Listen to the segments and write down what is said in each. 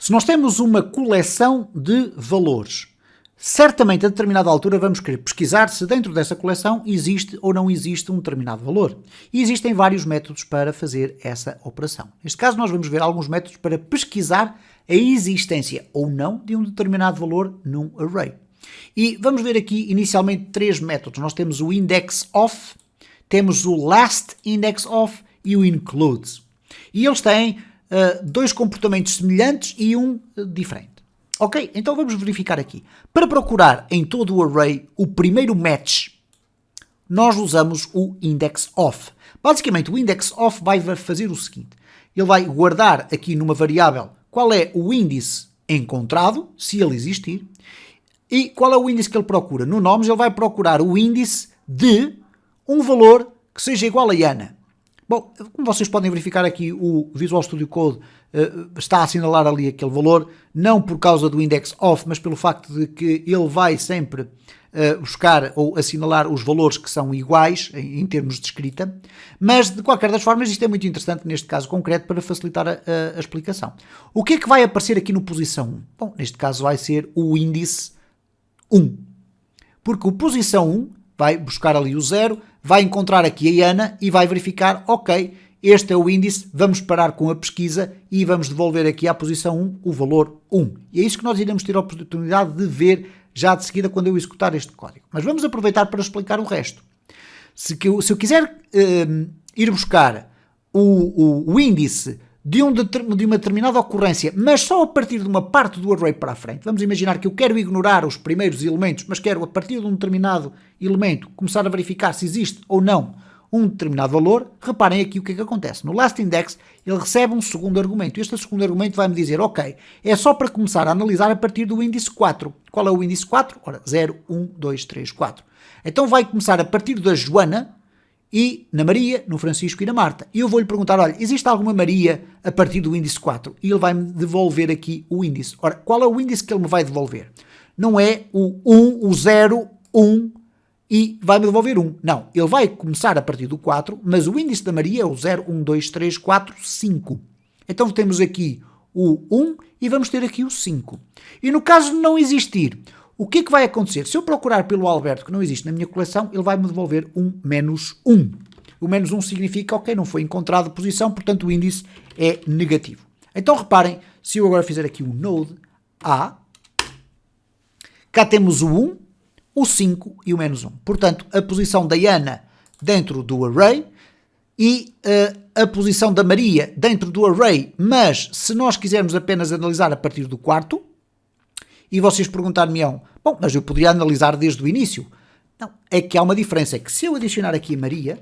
Se nós temos uma coleção de valores, certamente a determinada altura vamos querer pesquisar se dentro dessa coleção existe ou não existe um determinado valor. E existem vários métodos para fazer essa operação. Neste caso nós vamos ver alguns métodos para pesquisar a existência ou não de um determinado valor num array. E vamos ver aqui inicialmente três métodos. Nós temos o index_of, temos o last_index_of e o includes. E eles têm dois comportamentos semelhantes e um diferente. Ok? Então vamos verificar aqui. Para procurar em todo o array o primeiro match, nós usamos o index_of. Basicamente o index_of vai fazer o seguinte. Ele vai guardar aqui numa variável qual é o índice encontrado, se ele existir, e qual é o índice que ele procura. No nomes ele vai procurar o índice de um valor que seja igual a Ana. Bom, como vocês podem verificar aqui, o Visual Studio Code está a assinalar ali aquele valor, não por causa do index_of, mas pelo facto de que ele vai sempre buscar ou assinalar os valores que são iguais em termos de escrita, mas de qualquer das formas isto é muito interessante neste caso concreto para facilitar a explicação. O que é que vai aparecer aqui no posição 1? Bom, neste caso vai ser o índice 1, porque o posição 1 vai buscar ali o 0, vai encontrar aqui a Ana e vai verificar, ok, este é o índice, vamos parar com a pesquisa e vamos devolver aqui à posição 1 o valor 1. E é isso que nós iremos ter a oportunidade de ver já de seguida quando eu executar este código. Mas vamos aproveitar para explicar o resto. Se eu quiser ir buscar o índice de uma determinada ocorrência, mas só a partir de uma parte do array para a frente, vamos imaginar que eu quero ignorar os primeiros elementos, mas quero a partir de um determinado elemento começar a verificar se existe ou não um determinado valor, reparem aqui o que é que acontece. No last index ele recebe um segundo argumento. Este segundo argumento vai-me dizer, ok, é só para começar a analisar a partir do índice 4. Qual é o índice 4? Ora, 0, 1, 2, 3, 4. Então vai começar a partir da Joana e na Maria, no Francisco e na Marta. E eu vou-lhe perguntar, olha, existe alguma Maria a partir do índice 4? E ele vai-me devolver aqui o índice. Ora, qual é o índice que ele me vai devolver? Não é o 1, o 0, 1 e vai-me devolver 1. Não, ele vai começar a partir do 4, mas o índice da Maria é o 0, 1, 2, 3, 4, 5. Então temos aqui o 1 e vamos ter aqui o 5. E no caso de não existir, o que é que vai acontecer? Se eu procurar pelo Alberto, que não existe na minha coleção, ele vai-me devolver um menos 1. O menos 1 significa, ok, não foi encontrado posição, portanto o índice é negativo. Então reparem, se eu agora fizer aqui um node A, cá temos o 1, o 5 e o menos 1. Portanto, a posição da Ana dentro do array e a posição da Maria dentro do array, mas se nós quisermos apenas analisar a partir do quarto, e vocês perguntar-me-ão, bom, mas eu poderia analisar desde o início. Não, é que há uma diferença, é que se eu adicionar aqui a Maria,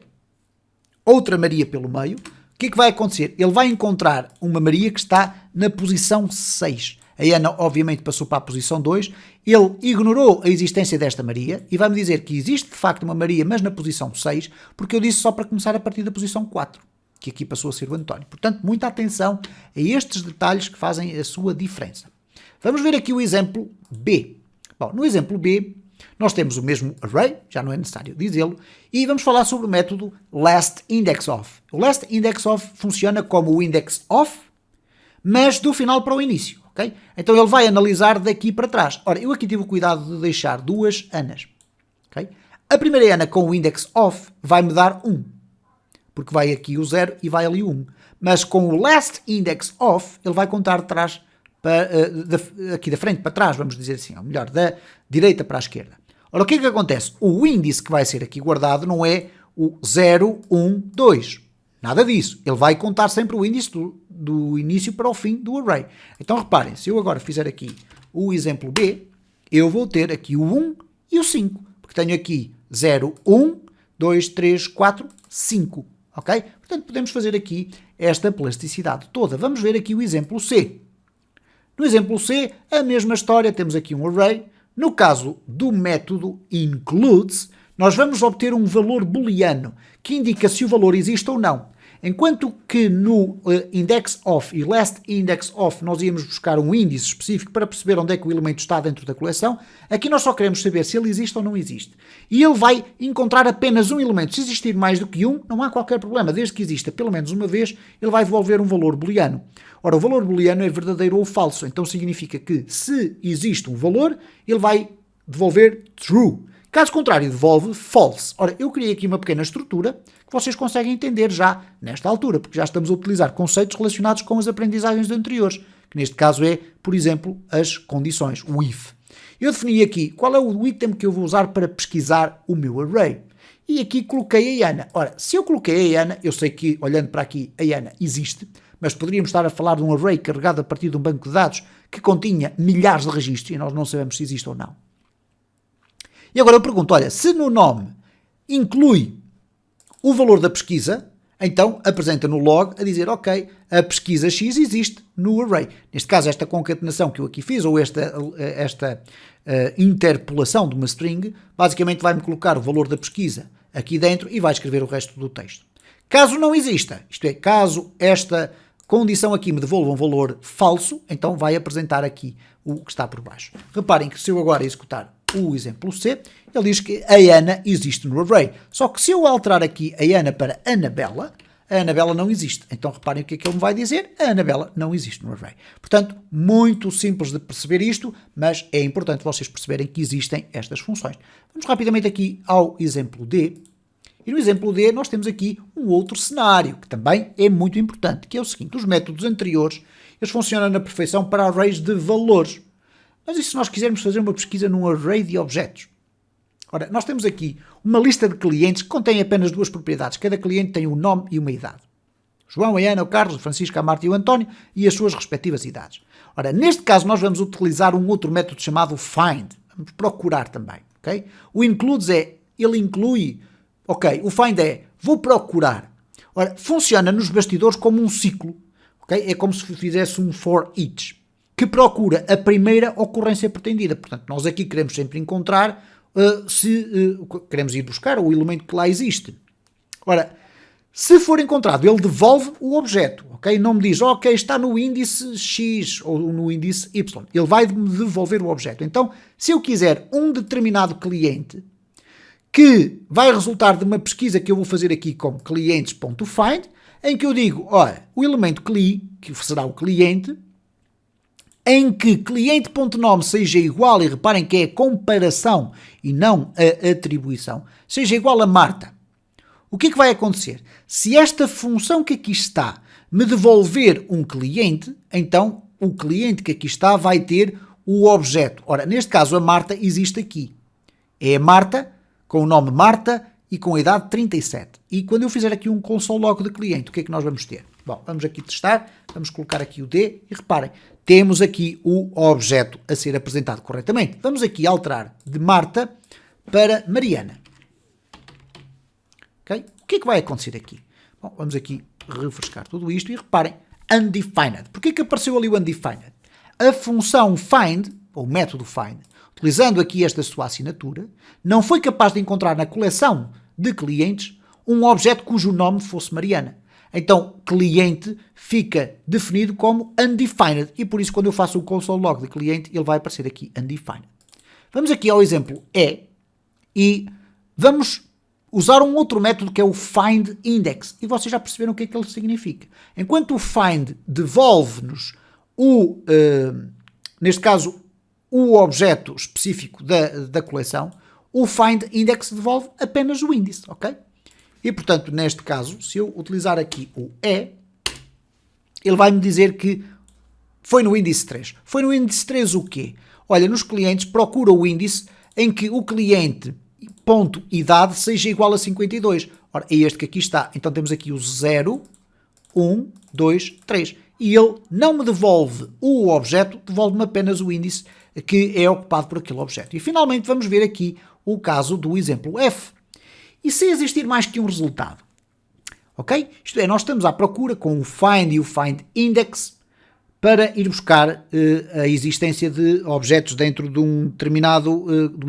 outra Maria pelo meio, o que é que vai acontecer? Ele vai encontrar uma Maria que está na posição 6. A Ana, obviamente, passou para a posição 2. Ele ignorou a existência desta Maria e vai-me dizer que existe, de facto, uma Maria, mas na posição 6, porque eu disse só para começar a partir da posição 4, que aqui passou a ser o António. Portanto, muita atenção a estes detalhes que fazem a sua diferença. Vamos ver aqui o exemplo B. Bom, no exemplo B, nós temos o mesmo array, já não é necessário dizê-lo, e vamos falar sobre o método last_index_of. O last_index_of funciona como o index_of, mas do final para o início, ok? Então ele vai analisar daqui para trás. Ora, eu aqui tive o cuidado de deixar duas Anas, ok? A primeira Ana com o index_of vai-me dar 1, porque vai aqui o 0 e vai ali o 1. Mas com o last_index_of, ele vai contar de trás aqui da frente para trás, vamos dizer assim, ou melhor, da direita para a esquerda. Ora, o que é que acontece? O índice que vai ser aqui guardado não é o 0, 1, 2. Nada disso. Ele vai contar sempre o índice do início para o fim do array. Então, reparem, se eu agora fizer aqui o exemplo B, eu vou ter aqui o 1 e o 5, porque tenho aqui 0, 1, 2, 3, 4, 5. Ok? Portanto, podemos fazer aqui esta plasticidade toda. Vamos ver aqui o exemplo C. No exemplo C, a mesma história, temos aqui um array. No caso do método includes, nós vamos obter um valor booleano que indica se o valor existe ou não. Enquanto que no index of e last index of nós íamos buscar um índice específico para perceber onde é que o elemento está dentro da coleção, aqui nós só queremos saber se ele existe ou não existe. E ele vai encontrar apenas um elemento. Se existir mais do que um, não há qualquer problema. Desde que exista pelo menos uma vez, ele vai devolver um valor booleano. Ora, o valor booleano é verdadeiro ou falso. Então significa que se existe um valor, ele vai devolver true. Caso contrário, devolve false. Ora, eu criei aqui uma pequena estrutura que vocês conseguem entender já nesta altura, porque já estamos a utilizar conceitos relacionados com as aprendizagens anteriores, que neste caso é, por exemplo, as condições, o if. Eu defini aqui qual é o item que eu vou usar para pesquisar o meu array. E aqui coloquei a Ana. Ora, se eu coloquei a Ana, eu sei que, olhando para aqui, a Ana existe, mas poderíamos estar a falar de um array carregado a partir de um banco de dados que continha milhares de registros e nós não sabemos se existe ou não. E agora eu pergunto, olha, se no nome inclui o valor da pesquisa, então apresenta no log a dizer, ok, a pesquisa X existe no array. Neste caso, esta concatenação que eu aqui fiz, ou esta interpolação de uma string, basicamente vai-me colocar o valor da pesquisa aqui dentro e vai escrever o resto do texto. Caso não exista, isto é, caso esta condição aqui me devolva um valor falso, então vai apresentar aqui o que está por baixo. Reparem que se eu agora executar o exemplo C, ele diz que a Ana existe no array. Só que se eu alterar aqui a Ana para Anabela, a Anabela não existe. Então reparem o que é que ele me vai dizer, a Anabela não existe no array. Portanto, muito simples de perceber isto, mas é importante vocês perceberem que existem estas funções. Vamos rapidamente aqui ao exemplo D. E no exemplo D nós temos aqui um outro cenário, que também é muito importante, que é o seguinte, os métodos anteriores, eles funcionam na perfeição para arrays de valores. Mas e se nós quisermos fazer uma pesquisa num array de objetos? Ora, nós temos aqui uma lista de clientes que contém apenas duas propriedades. Cada cliente tem um nome e uma idade. O João, a Ana, o Carlos, o Francisco, a Marta e o António e as suas respectivas idades. Ora, neste caso nós vamos utilizar um outro método chamado find. Vamos procurar também, ok? O includes é, ele inclui, ok? O find é, vou procurar. Ora, funciona nos bastidores como um ciclo, ok? É como se fizesse um for each, que procura a primeira ocorrência pretendida. Portanto, nós aqui queremos sempre encontrar queremos ir buscar o elemento que lá existe. Ora, se for encontrado, ele devolve o objeto, ok? Não me diz, ok, está no índice X ou no índice Y. Ele vai me devolver o objeto. Então, se eu quiser um determinado cliente que vai resultar de uma pesquisa que eu vou fazer aqui como clientes.find, em que eu digo, olha, o elemento cli, que será o cliente, em que cliente.nome seja igual, e reparem que é comparação e não a atribuição, seja igual a Marta. O que é que vai acontecer? Se esta função que aqui está me devolver um cliente, então o cliente que aqui está vai ter o objeto. Ora, neste caso a Marta existe aqui. É a Marta, com o nome Marta e com a idade 37. E quando eu fizer aqui um console log de cliente, o que é que nós vamos ter? Bom, vamos aqui testar, vamos colocar aqui o D e reparem, temos aqui o objeto a ser apresentado corretamente. Vamos aqui alterar de Marta para Mariana. Okay? O que é que vai acontecer aqui? Bom, vamos aqui refrescar tudo isto e reparem, undefined. Porquê que apareceu ali o undefined? A função find, ou o método find, utilizando aqui esta sua assinatura, não foi capaz de encontrar na coleção de clientes um objeto cujo nome fosse Mariana. Então, cliente fica definido como undefined e por isso quando eu faço o console log de cliente ele vai aparecer aqui undefined. Vamos aqui ao exemplo E e vamos usar um outro método que é o find index e vocês já perceberam o que é que ele significa. Enquanto o find devolve-nos neste caso o objeto específico da coleção, o find index devolve apenas o índice, ok? E, portanto, neste caso, se eu utilizar aqui o E, ele vai-me dizer que foi no índice 3. Foi no índice 3 o quê? Olha, nos clientes procura o índice em que o cliente ponto idade seja igual a 52. Ora, é este que aqui está. Então temos aqui o 0, 1, 2, 3. E ele não me devolve o objeto, devolve-me apenas o índice que é ocupado por aquele objeto. E, finalmente, vamos ver aqui o caso do exemplo F. E se existir mais que um resultado? Ok? Isto é, nós estamos à procura com o find e o find index para ir buscar a existência de objetos dentro de uma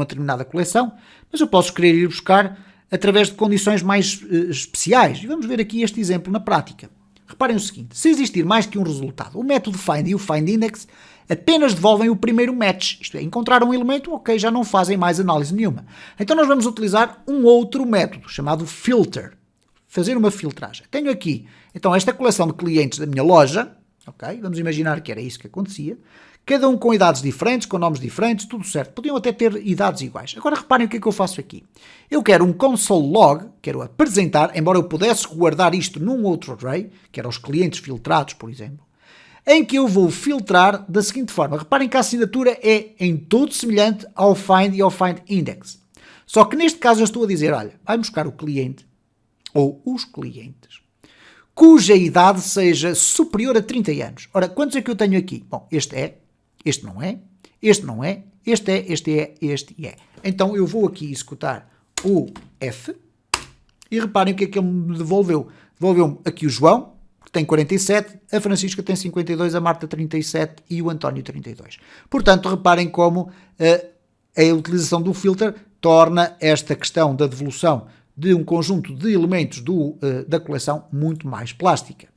determinada coleção, mas eu posso querer ir buscar através de condições mais especiais. E vamos ver aqui este exemplo na prática. Reparem o seguinte, se existir mais que um resultado, o método find e o find index apenas devolvem o primeiro match, isto é, encontraram um elemento, ok, já não fazem mais análise nenhuma. Então nós vamos utilizar um outro método, chamado filter, fazer uma filtragem. Tenho aqui, então, esta coleção de clientes da minha loja, ok, vamos imaginar que era isso que acontecia, cada um com idades diferentes, com nomes diferentes, tudo certo, podiam até ter idades iguais. Agora reparem o que é que eu faço aqui. Eu quero um console log, quero apresentar, embora eu pudesse guardar isto num outro array, que era os clientes filtrados, por exemplo, em que eu vou filtrar da seguinte forma. Reparem que a assinatura é em todo semelhante ao find e ao find index. Só que neste caso eu estou a dizer, olha, vai buscar o cliente, ou os clientes, cuja idade seja superior a 30 anos. Ora, quantos é que eu tenho aqui? Bom, este é, este não é, este não é, este é, este é, este é. Então eu vou aqui executar o F e reparem o que é que ele me devolveu. Devolveu-me aqui o João, que tem 47, a Francisca tem 52, a Marta 37 e o António 32. Portanto, reparem como a utilização do filter torna esta questão da devolução de um conjunto de elementos da coleção muito mais plástica.